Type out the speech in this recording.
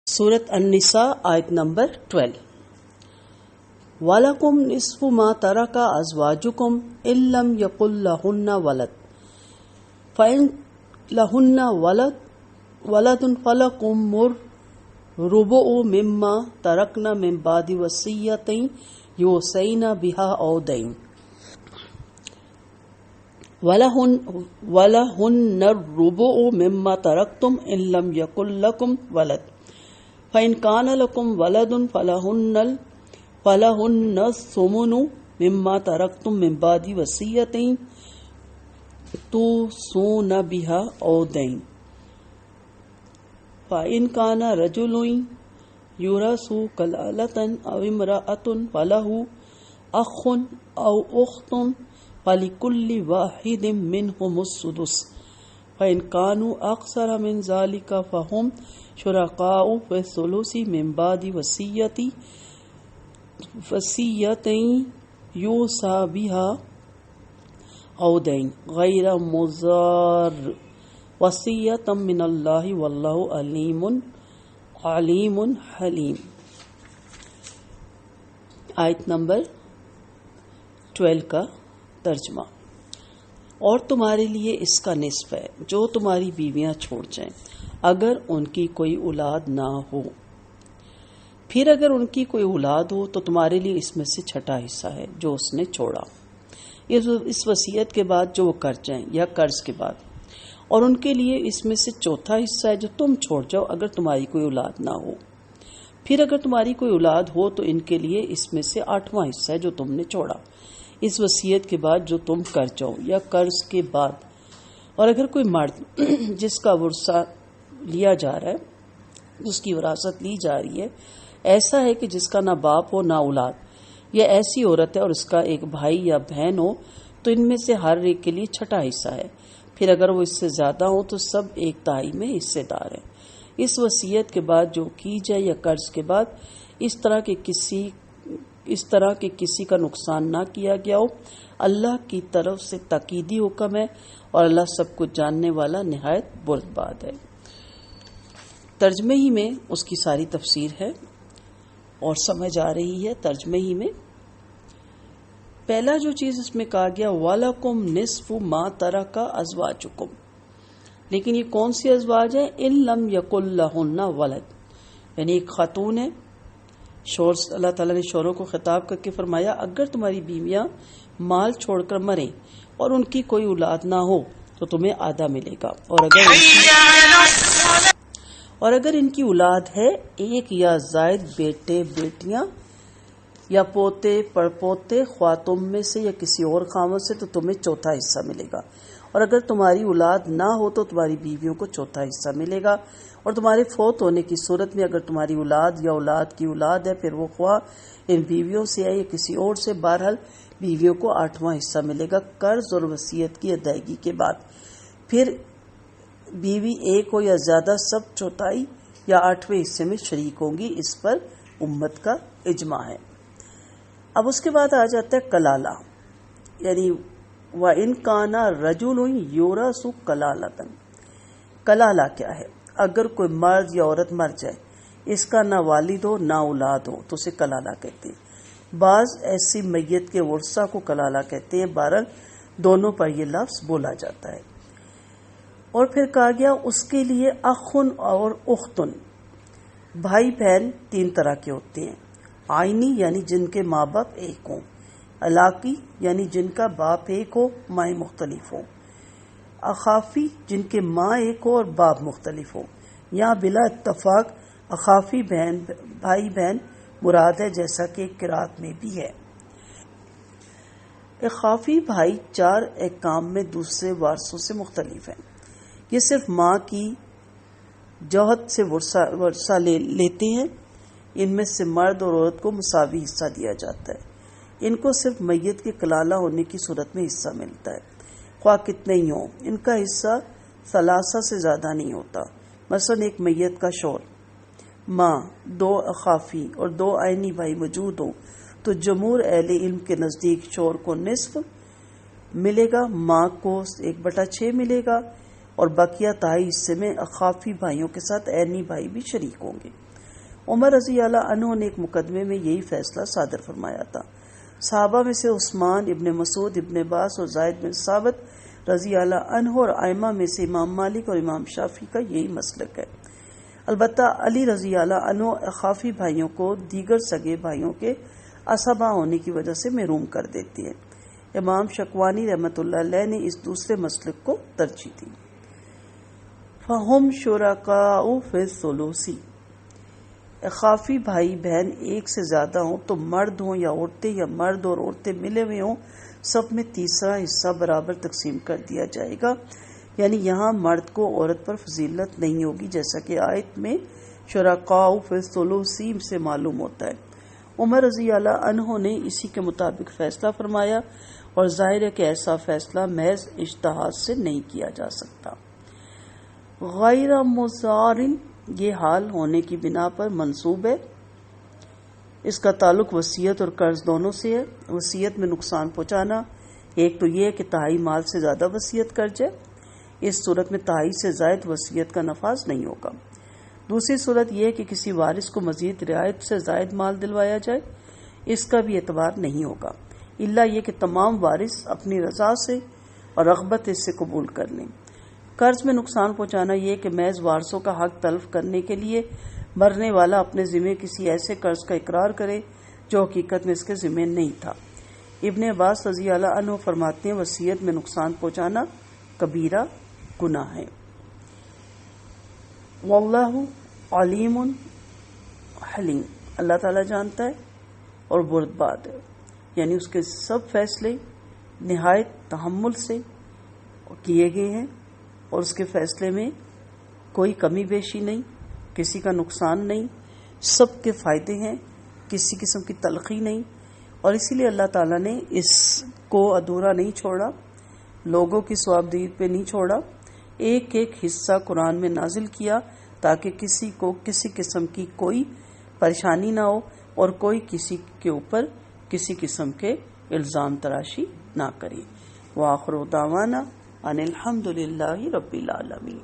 سورت النساء آیت نمبر 12. وَلَكُمْ نِصْفُ مَا تَرَكَ أَزْوَاجُكُمْ إِن لَّمْ يَكُن لَّهُنَّ وَلَدٌ فَإِن لَّهُنَّ وَلَدٌ فَلَكُمُ الرُّبُعُ مِمَّا تَرَكْنَ مِن بَعْدِ وَصِيَّةٍ يُوصَيْنَ بِهَا أَوْ دَيْنٍ وَلَهُنَّ الرُّبُعُ مِمَّا تَرَكْتُمْ إِن لَّمْ يَكُن لَّكُمْ وَلَدٌ فَإِن كَانَ لَكُمْ وَلَدٌ فَلَهُنَّ الثُّمُنُ مِمَّا تَرَكْتُم مِّن بَعْدِ وَصِيَّةٍ تُوصُونَ بِهَا أَوْ دَيْنٍ فَإِن كَانَ رَجُلٌ يُورَثُ كَلَالَةً أَوْ امْرَأَةٌ فَلَهُ أَخٌ أَوْ أُخْتٌ فَلِكُلِّ وَاحِدٍ مِّنْهُمُ السُّدُسُ فَإِن كَانُوا أَكْثَرَ مِن ذَلِكَ فَهُمْ شُرَكَاءُ فِي الثُّلُثِ مِن بَعْدِ وَصِيَّةٍ يُوصَى بِهَا أَوْ دَيْنٍ غَيْرَ مُضَارٍّ وَصِيَّةً مِّنَ اللَّهِ وَاللَّهُ عَلِيمٌ حَلِيمٌ. آیت نمبر 12 کا ترجمہ. اور تمہارے لیے اس کا نصف ہے جو تمہاری بیویاں چھوڑ جائیں اگر ان کی کوئی اولاد نہ ہو. پھر اگر ان کی کوئی اولاد ہو تو تمہارے لیے اس میں سے چھٹا حصہ ہے جو اس نے چھوڑا اس وصیت کے بعد جو وہ کر جائیں یا قرض کے بعد، اور ان کے لیے اس میں سے چوتھا حصہ ہے جو تم چھوڑ جاؤ اگر تمہاری کوئی اولاد نہ ہو. پھر اگر تمہاری کوئی اولاد ہو تو ان کے لیے اس میں سے 8واں حصہ ہے جو تم نے چھوڑا اس وصیت کے بعد جو تم کر جاؤ یا قرض کے بعد. اور اگر کوئی مرد جس کا ورثہ لیا جا رہا ہے، جس کی وراثت لی جا رہی ہے، ایسا ہے کہ جس کا نہ باپ ہو نہ اولاد، یا ایسی عورت ہے اور اس کا ایک بھائی یا بہن ہو، تو ان میں سے ہر ایک کے لیے چھٹا حصہ ہے. پھر اگر وہ اس سے زیادہ ہو تو سب 1/3 میں حصے دار ہیں. اس وصیت کے بعد جو کی جائے یا قرض کے بعد اس طرح کے کسی کا نقصان نہ کیا گیا ہو. اللہ کی طرف سے تاکیدی حکم ہے اور اللہ سب کچھ جاننے والا نہایت بردبار ہے. ترجمے ہی میں اس کی ساری تفسیر ہے اور سمجھ آ رہی ہے. ترجمے ہی میں پہلا جو چیز اس میں کہا گیا وَلَكُمْ نِصْفُ مَا تَرَكَ أَزْوَاجُكُمْ، لیکن یہ کون سی ازواج ہیں؟ إِن لَّمْ يَكُن لَّهُنَّ وَلَدٌ، یعنی ایک خاتون ہے. اللہ تعالیٰ نے شوہروں کو خطاب کر کے فرمایا اگر تمہاری بیویاں مال چھوڑ کر مریں اور ان کی کوئی اولاد نہ ہو تو تمہیں آدھا ملے گا، اور اگر ان کی اولاد ہے ایک یا زائد بیٹے بیٹیاں یا پوتے پڑپوتے خواہ تم میں سے یا کسی اور خاوند سے تو تمہیں چوتھا حصہ ملے گا. اور اگر تمہاری اولاد نہ ہو تو تمہاری بیویوں کو چوتھا حصہ ملے گا. اور تمہارے فوت ہونے کی صورت میں اگر تمہاری اولاد یا اولاد کی اولاد ہے پھر وہ خواہ ان بیویوں سے ہے یا کسی اور سے، بہرحال بیویوں کو 8واں حصہ ملے گا قرض اور وصیت کی ادائیگی کے بعد. پھر بیوی ایک ہو یا زیادہ سب چوتھائی یا 8ویں حصے میں شریک ہوں گی. اس پر امت کا اجماع ہے. اب اس کے بعد آ جاتا ہے کلالہ، یعنی وَإِن كَانَ رَجُلٌ يُورَثُ كَلَالَةً. کلالہ کیا ہے؟ اگر کوئی مرد یا عورت مر جائے، اس کا نہ والد ہو نہ اولاد ہو تو اسے کلالہ کہتے ہیں. بعض ایسی میت کے ورثہ کو کلالہ کہتے ہیں. بہرحال دونوں پر یہ لفظ بولا جاتا ہے. اور پھر کہا گیا اس کے لیے اخن اور اختن. بھائی بہن 3 طرح کے ہوتے ہیں: آئینی یعنی جن کے ماں باپ ایک ہوں، علاقی یعنی جن کا باپ ایک ہو مائیں مختلف ہوں، اخافی جن کے ماں ایک ہو اور باپ مختلف ہو. یہاں بلا اتفاق اخافی بھائی بہن مراد ہے، جیسا کہ قرات میں بھی ہے. اخافی بھائی 4 احکام میں دوسرے وارثوں سے مختلف ہیں. یہ صرف ماں کی جوہد سے ورثہ لیتے ہیں. ان میں سے مرد اور عورت کو مساوی حصہ دیا جاتا ہے. ان کو صرف میت کے کلالہ ہونے کی صورت میں حصہ ملتا ہے، خواہ کتنے ہی ہوں. ان کا حصہ 3 سے زیادہ نہیں ہوتا. مثلا ایک میت کا شوہر، ماں، 2 اخافی اور 2 آئینی بھائی موجود ہوں تو جمہور اہل علم کے نزدیک شوہر کو نصف ملے گا، ماں کو 1/6 ملے گا اور بقیہ تہائی حصے میں اخافی بھائیوں کے ساتھ عینی بھائی بھی شریک ہوں گے۔ عمر رضی اللہ عنہ نے ایک مقدمے میں یہی فیصلہ صادر فرمایا تھا۔ صحابہ میں سے عثمان، ابن مسعود، ابن عباس اور زید بن ثابت رضی اللہ عنہ اور ائمہ میں سے امام مالک اور امام شافعی کا یہی مسلک ہے۔ البتہ علی رضی اللہ عنہ اخافی بھائیوں کو دیگر سگے بھائیوں کے عصبہ ہونے کی وجہ سے محروم کر دیتی ہے۔ امام شکوانی رحمۃ اللہ علیہ نے اس دوسرے مسلک کو ترجیح دی۔ فہم شرکاء فی الثلث، اخافی بھائی بہن ایک سے زیادہ ہوں تو مرد ہوں یا عورتیں یا مرد اور عورتیں ملے ہوئے ہوں، سب میں تیسرا حصہ برابر تقسیم کر دیا جائے گا، یعنی یہاں مرد کو عورت پر فضیلت نہیں ہوگی، جیسا کہ آیت میں شرکاء فی الثلث سے معلوم ہوتا ہے۔ عمر رضی اللہ عنہ نے اسی کے مطابق فیصلہ فرمایا، اور ظاہر ہے کہ ایسا فیصلہ محض اجتہاد سے نہیں کیا جا سکتا۔ غیر مضارن، یہ حال ہونے کی بنا پر منصوب ہے۔ اس کا تعلق وصیت اور قرض دونوں سے ہے۔ وصیت میں نقصان پہنچانا، ایک تو یہ ہے کہ تہائی مال سے زیادہ وصیت کر جائے، اس صورت میں تہائی سے زائد وصیت کا نفاذ نہیں ہوگا۔ دوسری صورت یہ ہے کہ کسی وارث کو مزید رعایت سے زائد مال دلوایا جائے، اس کا بھی اعتبار نہیں ہوگا، الا یہ کہ تمام وارث اپنی رضا سے اور رغبت اس سے قبول کر لیں۔ قرض میں نقصان پہنچانا یہ کہ محض وارثوں کا حق تلف کرنے کے لیے مرنے والا اپنے ذمے کسی ایسے قرض کا اقرار کرے جو حقیقت میں اس کے ذمے نہیں تھا۔ ابن عباس رضی اللہ عنہ فرماتے ہیں وصیت میں نقصان پہنچانا کبیرہ گناہ ہے۔ واللہ علیم حلیم، اللہ تعالیٰ جانتا ہے اور بردبار ہے، یعنی اس کے سب فیصلے نہایت تحمل سے کیے گئے ہیں اور اس کے فیصلے میں کوئی کمی بیشی نہیں، کسی کا نقصان نہیں، سب کے فائدے ہیں، کسی قسم کی تلخی نہیں، اور اسی لیے اللہ تعالیٰ نے اس کو ادھورا نہیں چھوڑا، لوگوں کی ثوابدید پہ نہیں چھوڑا، ایک ایک حصہ قرآن میں نازل کیا تاکہ کسی کو کسی قسم کی کوئی پریشانی نہ ہو اور کوئی کسی کے اوپر کسی قسم کے الزام تراشی نہ کرے۔ وآخر دعوانا ان الحمد للہ رب العالمین۔